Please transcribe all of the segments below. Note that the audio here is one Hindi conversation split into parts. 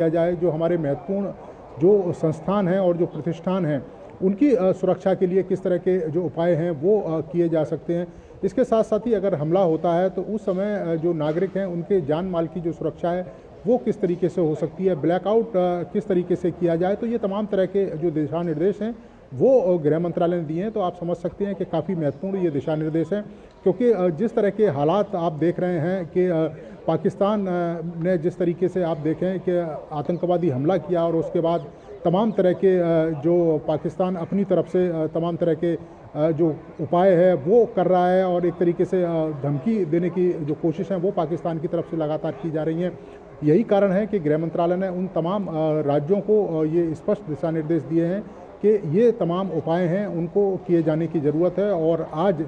किया जाए, जो हमारे महत्वपूर्ण जो संस्थान हैं और जो प्रतिष्ठान हैं उनकी सुरक्षा के लिए किस तरह के जो उपाय हैं वो किए जा सकते हैं। इसके साथ साथ ही अगर हमला होता है तो उस समय जो नागरिक हैं उनके जान माल की जो सुरक्षा है वो किस तरीके से हो सकती है, ब्लैकआउट किस तरीके से किया जाए, तो ये तमाम तरह के जो दिशा निर्देश हैं वो गृह मंत्रालय ने दिए हैं। तो आप समझ सकते हैं कि काफ़ी महत्वपूर्ण ये दिशा निर्देश हैं, क्योंकि जिस तरह के हालात आप देख रहे हैं कि पाकिस्तान ने जिस तरीके से आप देखें कि आतंकवादी हमला किया और उसके बाद तमाम तरह के जो पाकिस्तान अपनी तरफ से तमाम तरह के जो उपाय है वो कर रहा है और एक तरीके से धमकी देने की जो कोशिश है वो पाकिस्तान की तरफ से लगातार की जा रही हैं। यही कारण है कि गृह मंत्रालय ने उन तमाम राज्यों को ये स्पष्ट दिशा निर्देश दिए हैं कि ये तमाम उपाय हैं उनको किए जाने की ज़रूरत है। और आज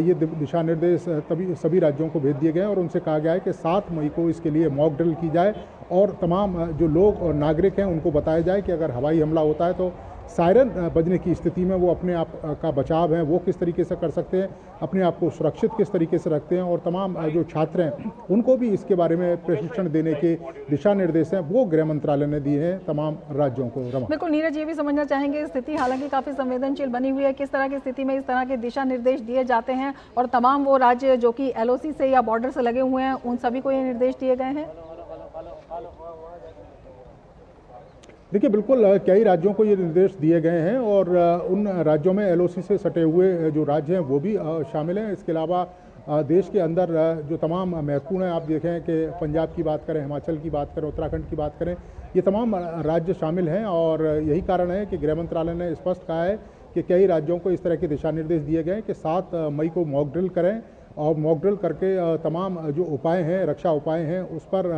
ये दिशा निर्देश तभी सभी राज्यों को भेज दिए गए हैं और उनसे कहा गया है कि 7 मई को इसके लिए मॉक ड्रिल की जाए और तमाम जो लोग और नागरिक हैं उनको बताया जाए कि अगर हवाई हमला होता है तो सायरन बजने की स्थिति में वो अपने आप का बचाव है वो किस तरीके से कर सकते हैं, अपने आप को सुरक्षित किस तरीके से रखते हैं। और तमाम जो छात्र हैं उनको भी इसके बारे में प्रशिक्षण देने के दिशा निर्देश हैं वो गृह मंत्रालय ने दिए हैं तमाम राज्यों को। बिल्कुल नीरज, ये भी समझना चाहेंगे स्थिति हालांकि काफ़ी संवेदनशील बनी हुई है, किस तरह की स्थिति में इस तरह के दिशा निर्देश दिए जाते हैं और तमाम वो राज्य जो कि LOC से या बॉर्डर से लगे हुए हैं उन सभी को ये निर्देश दिए गए हैं? देखिए, बिल्कुल कई राज्यों को ये निर्देश दिए गए हैं और उन राज्यों में LOC से सटे हुए जो राज्य हैं वो भी शामिल हैं। इसके अलावा देश के अंदर जो तमाम महत्वपूर्ण है, आप देखें कि पंजाब की बात करें, हिमाचल की बात करें, उत्तराखंड की बात करें, ये तमाम राज्य शामिल हैं। और यही कारण है कि गृह मंत्रालय ने स्पष्ट कहा है कि कई राज्यों को इस तरह के दिशा निर्देश दिए गए कि 7 मई को मॉक ड्रिल करें और मॉक ड्रिल करके तमाम जो उपाय हैं, रक्षा उपाय हैं, उस पर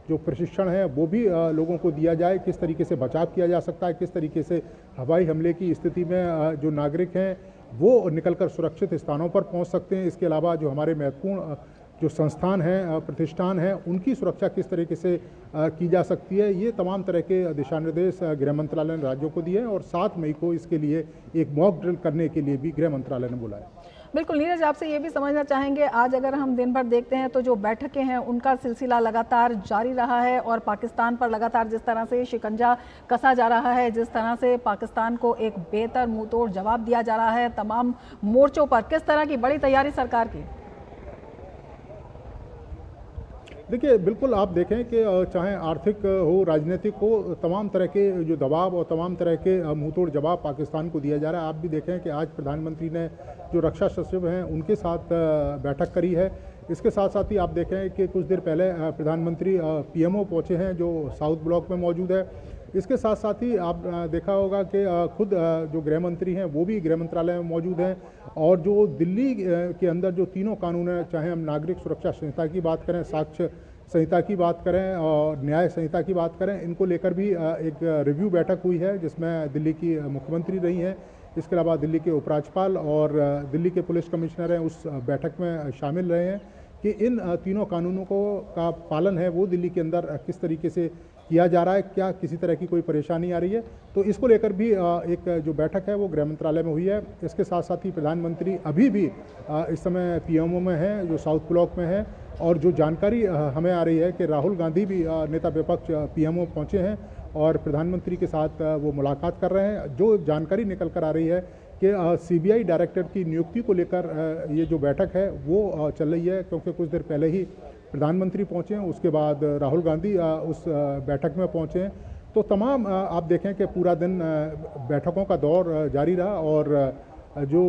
जो प्रशिक्षण है वो भी लोगों को दिया जाए, किस तरीके से बचाव किया जा सकता है, किस तरीके से हवाई हमले की स्थिति में जो नागरिक हैं वो निकलकर सुरक्षित स्थानों पर पहुंच सकते हैं। इसके अलावा जो हमारे महत्वपूर्ण जो संस्थान हैं, प्रतिष्ठान हैं, उनकी सुरक्षा किस तरीके से की जा सकती है, ये तमाम तरह के दिशा निर्देश गृह मंत्रालय ने राज्यों को दिए हैं। और 7 मई को इसके लिए एक मॉक ड्रिल करने के लिए भी गृह मंत्रालय ने बुलाया। बिल्कुल नीरज, आपसे ये भी समझना चाहेंगे, आज अगर हम दिन भर देखते हैं तो जो बैठकें हैं उनका सिलसिला लगातार जारी रहा है और पाकिस्तान पर लगातार जिस तरह से शिकंजा कसा जा रहा है, जिस तरह से पाकिस्तान को एक बेहतर मुंहतोड़ जवाब दिया जा रहा है तमाम मोर्चों पर, किस तरह की बड़ी तैयारी सरकार की? देखिए, बिल्कुल आप देखें कि चाहे आर्थिक हो, राजनीतिक हो, तमाम तरह के जो दबाव और तमाम तरह के मुंहतोड़ जवाब पाकिस्तान को दिया जा रहा है। आप भी देखें कि आज प्रधानमंत्री ने जो रक्षा सचिव हैं उनके साथ बैठक करी है। इसके साथ साथ ही आप देखें कि कुछ देर पहले प्रधानमंत्री PMO पहुँचे हैं जो साउथ ब्लॉक में मौजूद है। इसके साथ साथ ही आप देखा होगा कि खुद जो गृह मंत्री हैं वो भी गृह मंत्रालय में मौजूद हैं। और जो दिल्ली के अंदर जो तीनों कानून हैं, चाहे हम नागरिक सुरक्षा संहिता की बात करें, साक्ष्य संहिता की बात करें और न्याय संहिता की बात करें, इनको लेकर भी एक रिव्यू बैठक हुई है जिसमें दिल्ली की मुख्यमंत्री रही हैं। इसके अलावा दिल्ली के उपराज्यपाल और दिल्ली के पुलिस कमिश्नर हैं उस बैठक में शामिल रहे हैं कि इन तीनों कानूनों का पालन है वो दिल्ली के अंदर किस तरीके से किया जा रहा है, क्या किसी तरह की कोई परेशानी आ रही है। तो इसको लेकर भी एक जो बैठक है वो गृह मंत्रालय में हुई है। इसके साथ साथ ही प्रधानमंत्री अभी भी इस समय PMO में है जो साउथ ब्लॉक में है। और जो जानकारी हमें आ रही है कि राहुल गांधी भी नेता विपक्ष PMO पहुंचे हैं और प्रधानमंत्री के साथ वो मुलाकात कर रहे हैं। जो जानकारी निकल कर आ रही है कि CBI डायरेक्टर की नियुक्ति को लेकर ये जो बैठक है वो चल रही है, क्योंकि कुछ देर पहले ही प्रधानमंत्री पहुंचे हैं, उसके बाद राहुल गांधी उस बैठक में पहुंचे हैं। तो तमाम आप देखें कि पूरा दिन बैठकों का दौर जारी रहा और जो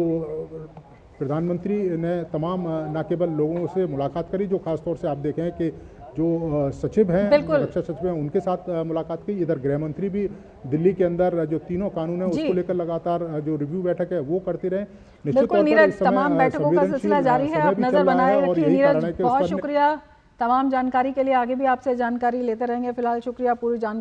प्रधानमंत्री ने तमाम न केवल लोगों से मुलाकात करी, जो खासतौर से आप देखें कि जो सचिव हैं, रक्षा सचिव हैं, उनके साथ मुलाकात की। इधर गृह मंत्री भी दिल्ली के अंदर जो तीनों कानून है उसको लेकर लगातार जो रिव्यू बैठक है वो करते रहे। निश्चित तौर पर तमाम बैठकों का सिलसिला जारी है, आप नजर बनाए रखिए। नीरज, बहुत शुक्रिया तमाम जानकारी के लिए, आगे भी आपसे जानकारी लेते रहेंगे। फिलहाल शुक्रिया पूरी जानकारी